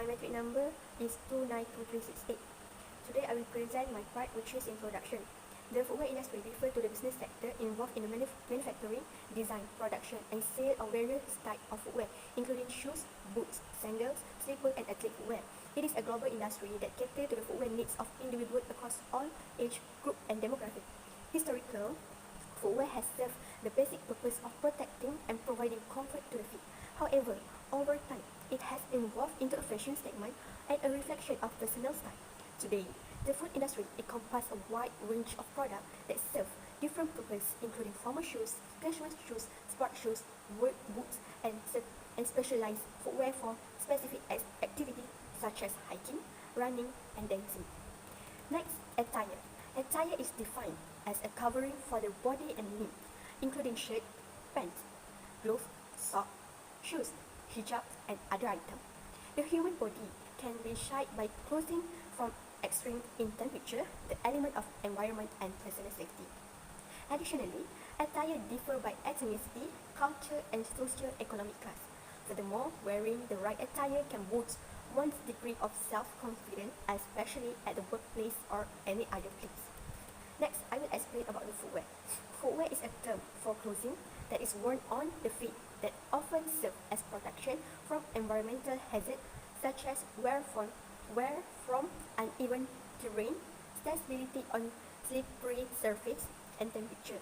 biometric number is 292368. Today I will present my part, which is introduction. The footwear industry refers to the business sector involved in the manufacturing, design, production, and sale of various types of footwear, including shoes, boots, sandals, slippers, and athletic footwear. It is a global industry that caters to the footwear needs of individuals across all age group and demographic. Historical footwear has served the basic purpose of protecting and providing comfort to the feet. However, over time, it has evolved into a fashion statement and a reflection of personal style. Today, the foot industry encompasses a wide range of products that serve different purposes, including formal shoes, casual shoes, sport shoes, work boots, and specialized footwear for specific activities such as hiking, running, and dancing. Next, attire. Attire is defined as a covering for the body and limb, including shirt, pants, gloves, socks, shoes, hijab, and other items. The human body can be shaped by clothing from extreme in temperature, the element of environment, and personal safety. Additionally, attire differs by ethnicity, culture, and socio-economic class. Furthermore, wearing the right attire can boost one's degree of self-confidence, especially at the workplace or any other place. Next, I will explain about the footwear. Footwear is a term for clothing that is worn on the feet that often serve as protection from environmental hazards such as wear from uneven terrain, stability on slippery surface, and temperature.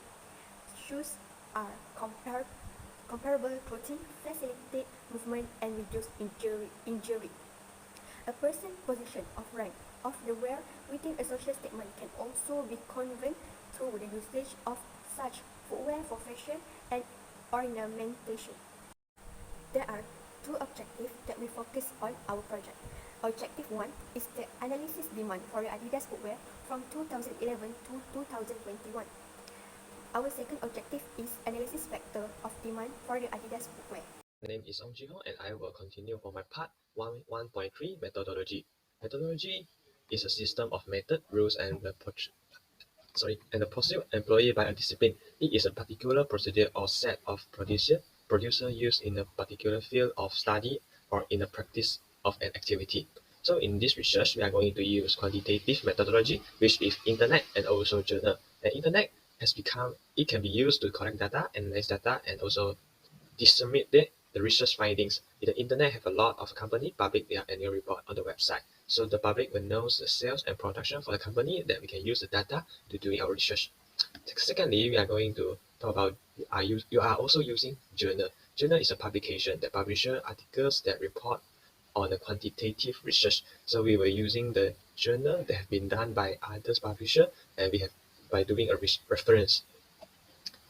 Shoes are comparable clothing, facilitate movement and reduce injury. A person's position of rank of the wear within a social statement can also be conveyed through the usage of such footwear for fashion and ornamentation. There are two objectives that we focus on our project. Objective 1 is the analysis demand for the Adidas footwear from 2011 to 2021. Our second objective is analysis factor of demand for the Adidas footwear. My name is Ong Jiho and I will continue for my part 1.3 methodology. Methodology is a system of method, rules, and the procedure employed by a discipline. It is a particular procedure or set of producer used in a particular field of study or in the practice of an activity. So in this research, we are going to use quantitative methodology, which is internet and also journal. And internet it can be used to collect data, analyze data, and also disseminate the research findings. The internet have a lot of company publish their annual report on the website. So the public will know the sales and production for the company that we can use the data to do our research. Secondly, we are going to talk about you are also using journal. Journal is a publication that publishes articles that report on the quantitative research. So we were using the journal that have been done by others publisher, and we have by doing a reference.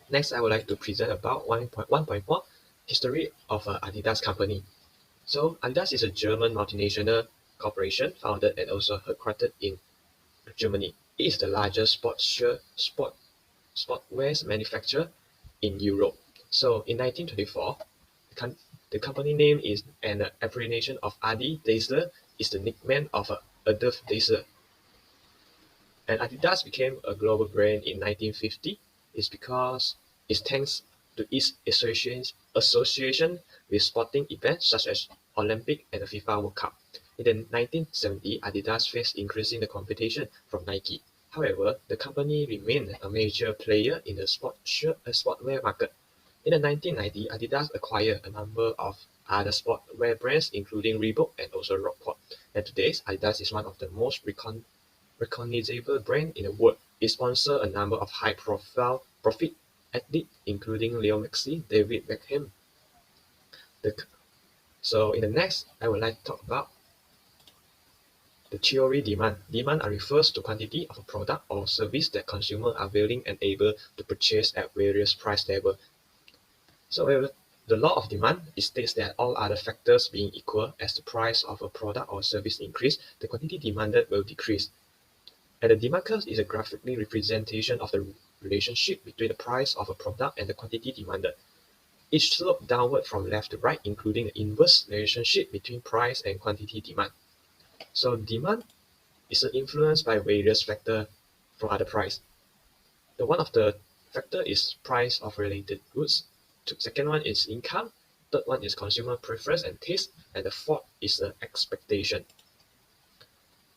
Next, I would like to present about 1.4 history of Adidas company. So Adidas is a German multinational corporation founded and also headquartered in Germany. It is the largest sportswear manufacturer in Europe. So in 1924, the company name is an abbreviation of Adi Dassler is the nickname of Adolf Dassler. And Adidas became a global brand in 1950 is because it's thanks to its association with sporting events such as Olympic and the FIFA World Cup. In the 1970s, Adidas faced increasing the competition from Nike. However, the company remained a major player in the sportswear market. In the 1990s, Adidas acquired a number of other sportswear brands, including Reebok and also Rockport. And today, Adidas is one of the most recognizable brands in the world. It sponsors a number of high-profile profit athletes, including Leo Messi, David Beckham. So in the next, I would like to talk about the theory demand. Demand refers to quantity of a product or service that consumers are willing and able to purchase at various price levels. So the law of demand states that all other factors being equal, as the price of a product or service increase, the quantity demanded will decrease. And the demand curve is a graphical representation of the relationship between the price of a product and the quantity demanded. It slopes downward from left to right, including the inverse relationship between price and quantity demand. So demand is influenced by various factors from other price. One of the factor is price of related goods. The second one is income, third one is consumer preference and taste, and the fourth is the expectation.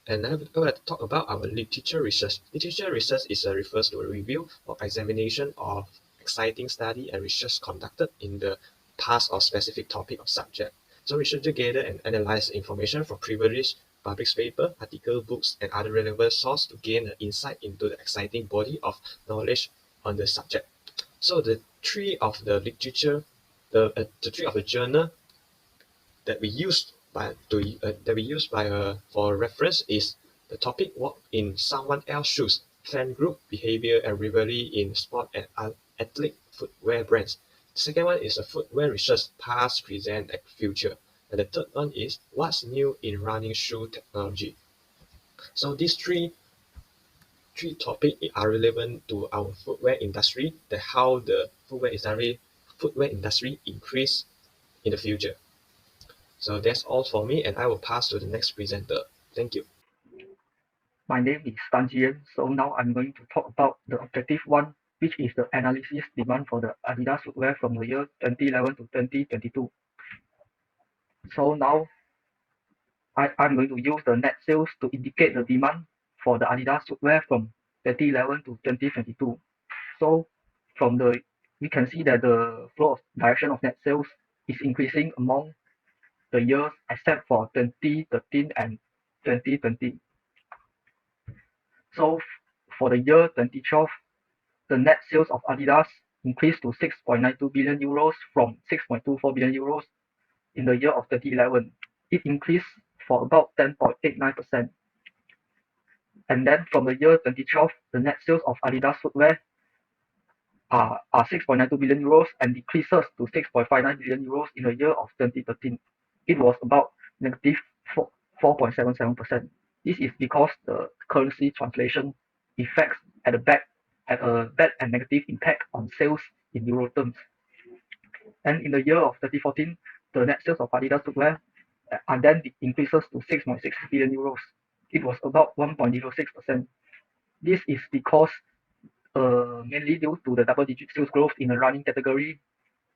And I would like to talk about our literature research. Literature research refers to a review or examination of exciting study and research conducted in the past or specific topic or subject. So researchers gather and analyze information from previous published paper, article, books, and other relevant sources to gain an insight into the exciting body of knowledge on the subject. So the tree of the literature, the tree of the journal that we use for reference is the topic walk in someone else's shoes, fan group behavior and rivalry in sport and athletic footwear brands. The second one is a footwear research, past, present, and future. And the third one is what's new in running shoe technology. So these three topics are relevant to our footwear industry, that how the footwear industry increase in the future. So that's all for me, and I will pass to the next presenter. Thank you. My name is Tan Jian. So now I'm going to talk about the objective one, which is the analysis demand for the Adidas footwear from the year 2011 to 2022. So now I'm going to use the net sales to indicate the demand for the Adidas footwear from 2011 to 2022. So we can see that the flow of direction of net sales is increasing among the years except for 2013 and 2020. So for the year 2012, the net sales of Adidas increased to 6.92 billion euros from 6.24 billion euros in the year of 2011. It increased for about 10.89%. And then from the year 2012, the net sales of Adidas footwear are 6.92 billion euros and decreases to 6.59 billion euros in the year of 2013. It was about negative 4.77%. This is because the currency translation effects had a bad and negative impact on sales in euro terms. And in the year of 2014, the net sales of Adidas footwear and then increases to 6.6 billion euros. It was about 1.06%. This is because mainly due to the double-digit sales growth in the running category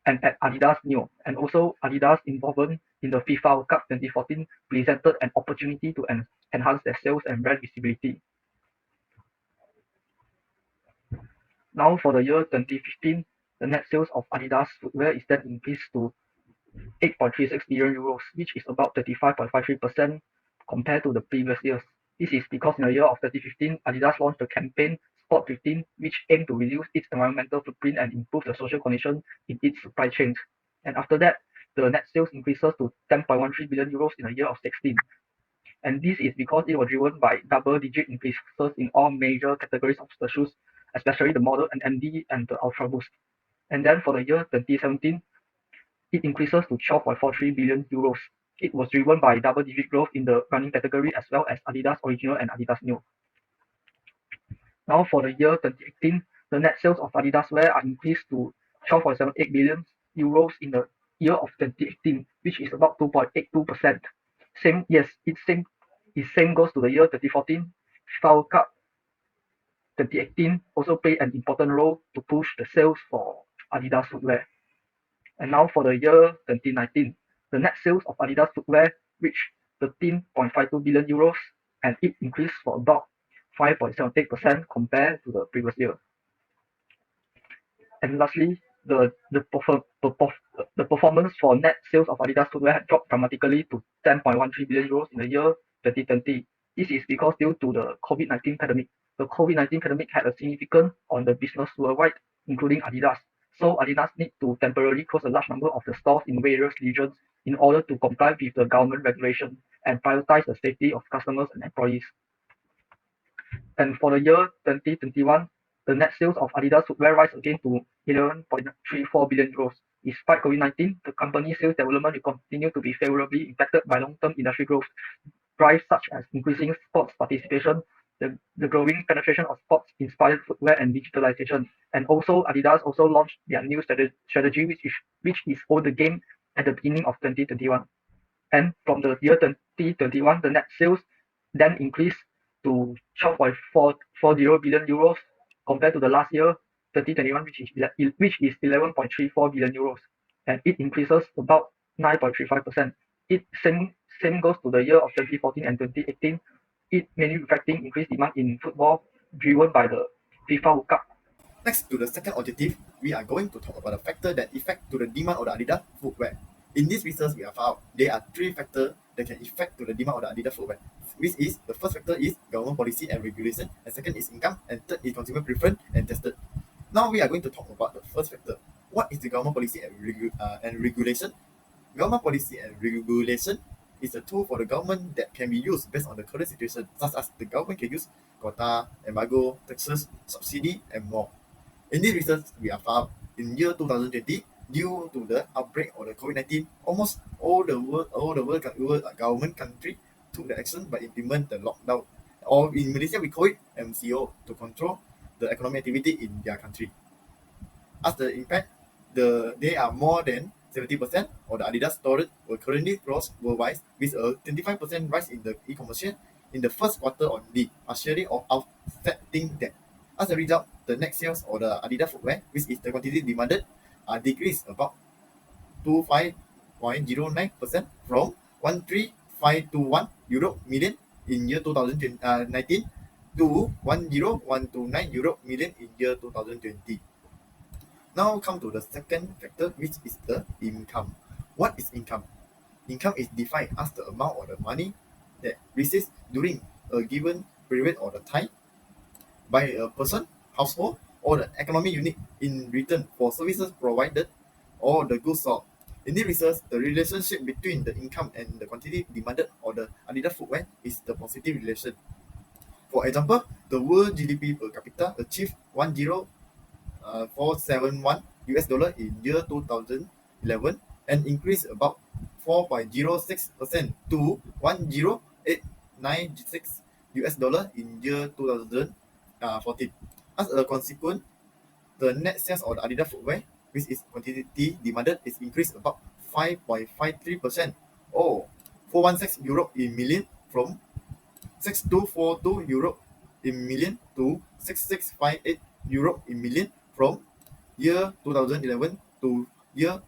and at Adidas Neo, and also Adidas' involvement in the FIFA World Cup 2014 presented an opportunity to enhance their sales and brand visibility. Now for the year 2015, the net sales of Adidas footwear is then increased to 8.36 billion euros, which is about 35.53% compared to the previous years. This is because in the year of 2015, Adidas launched the campaign Sport 15, which aimed to reduce its environmental footprint and improve the social conditions in its supply chains. And after that, the net sales increases to 10.13 billion euros in the year of 16. And this is because it was driven by double-digit increases in all major categories of the shoes, especially the Model and MD and the Ultra Boost. And then for the year 2017, it increases to 12.43 billion euros. It was driven by double-digit growth in the running category as well as Adidas Original and Adidas Neo. Now for the year 2018, the net sales of Adidas wear are increased to 12.78 billion euros in the year of 2018, which is about 2.82%. Same goes to the year 2014. FIFA World Cup 2018 also played an important role to push the sales for Adidas footwear. And now for the year 2019, the net sales of Adidas footwear reached 13.52 billion euros, and it increased for about 5.78% compared to the previous year. And lastly, the performance for net sales of Adidas footwear had dropped dramatically to 10.13 billion euros in the year 2020. This is because due to the COVID-19 pandemic. The COVID-19 pandemic had a significance on the business worldwide, including Adidas. So Adidas need to temporarily close a large number of the stores in various regions in order to comply with the government regulation and prioritize the safety of customers and employees. And for the year 2021, the net sales of Adidas footwear rise again to 11.34 billion euros. Despite COVID-19, the company's sales development will continue to be favorably impacted by long-term industry growth drives such as increasing sports participation, the growing penetration of sports-inspired footwear and digitalization. And also, Adidas also launched their new strategy, which is Own the Game at the beginning of 2021. And from the year 2021, the net sales then increased to 12.40 billion euros compared to the last year, 2021, which is 11.34 billion euros. and it increases about 9.35%. It same goes to the year of 2014 and 2018. It mainly reflecting increased demand in football driven by the FIFA World Cup. Next to the second objective, we are going to talk about the factor that affect to the demand of the Adidas footwear. In this research, we have found there are three factors that can affect to the demand of the Adidas footwear. Which is the first factor is government policy and regulation, and second is income, and third is consumer preference and tested. Now we are going to talk about the first factor. What is the government policy and regulation? Government policy and regulation is a tool for the government that can be used based on the current situation, such as the government can use quota, embargo, taxes, subsidy, and more. In this research, we have found in year 2020, due to the outbreak of the COVID-19, almost all the world government country took the action by implement the lockdown, or in Malaysia we call it MCO, to control the economic activity in their country. As the impact, there are more than 70% of the Adidas stores were currently closed worldwide, with a 25% rise in the e-commerce share in the first quarter only, partially offsetting that. As a result, the net sales of the Adidas footwear, which is the quantity demanded, decreased about 25.09% from 13,521 euro million in year 2019 to 10,129 euro million in year 2020. Now come to the second factor, which is the income. What is income? Income is defined as the amount of the money that received during a given period of the time by a person, household, or the economic unit in return for services provided or the goods sold. In this research, the relationship between the income and the quantity demanded of the Adidas footwear is the positive relation. For example, the world GDP per capita achieved 10,471 US dollar in year 2011 and increased about 4.06% to 10,896 US dollar in year 2014. As a consequence, the net sales of the Adidas footwear, which is quantity demanded, is increased about 5.53% or 416 euro in million from 6242 euro in million to 6658 euro in million from year 2011 to year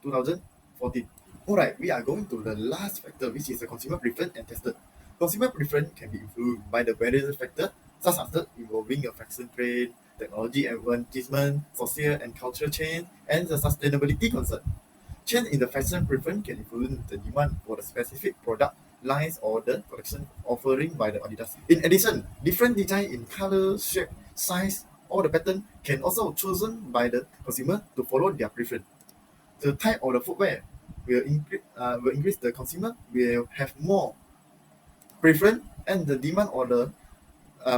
2014. Alright, we are going to the last factor, which is the consumer preference and tested. Consumer preference can be influenced by the various factors, such as the evolving of fashion trend, technology advancement, social and cultural change, and the sustainability concern. Change in the fashion preference can influence the demand for the specific product lines or the collection offering by the Adidas. In addition, different design in color, shape, size, or the pattern can also chosen by the consumer to follow their preference. The type of the footwear will increase the consumer will have more preference, and the demand of the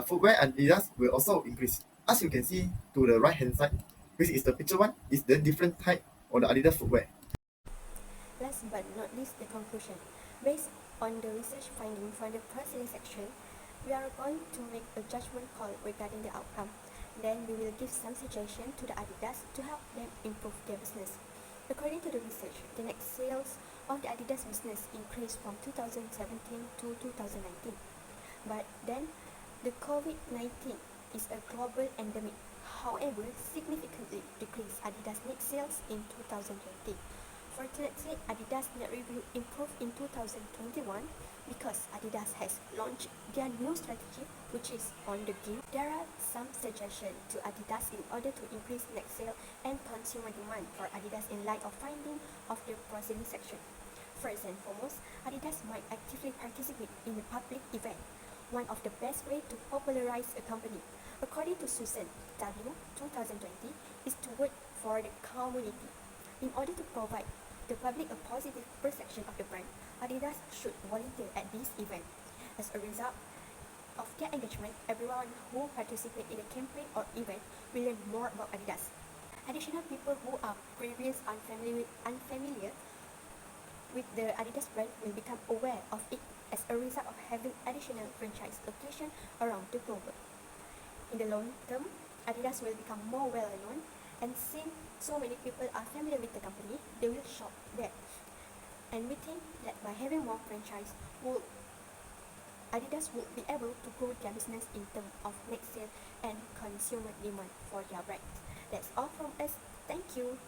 footwear Adidas will also increase. As you can see to the right hand side, which is the picture one, is the different type of the Adidas footwear. Last but not least, the conclusion. Based on the research finding from the processing section, we are going to make a judgment call regarding the outcome. Then we will give some suggestion to the Adidas to help them improve their business. According to the research, the net sales of the Adidas business increased from 2017 to 2019. But then, the COVID-19 is a global endemic, however, significantly decreased Adidas net sales in 2020. Fortunately, Adidas net revenue improved in 2021 because Adidas has launched their new strategy, which is on the game. There are some suggestions to Adidas in order to increase net sales and consumer demand for Adidas in light of finding of the preceding section. First and foremost, Adidas might actively participate in a public event, one of the best ways to popularize a company. According to Susan W. 2020, is to work for the community. In order to provide the public a positive perception of the brand, Adidas should volunteer at this event. As a result of their engagement, everyone who participates in a campaign or event will learn more about Adidas. Additional people who are previously unfamiliar with the Adidas brand will become aware of it as a result of having additional franchise locations around the globe. In the long term, Adidas will become more well known, and since so many people are familiar with the company, they will shop there. And we think that by having more franchise, Adidas will be able to grow their business in terms of net sales and consumer demand for their brand. That's all from us. Thank you.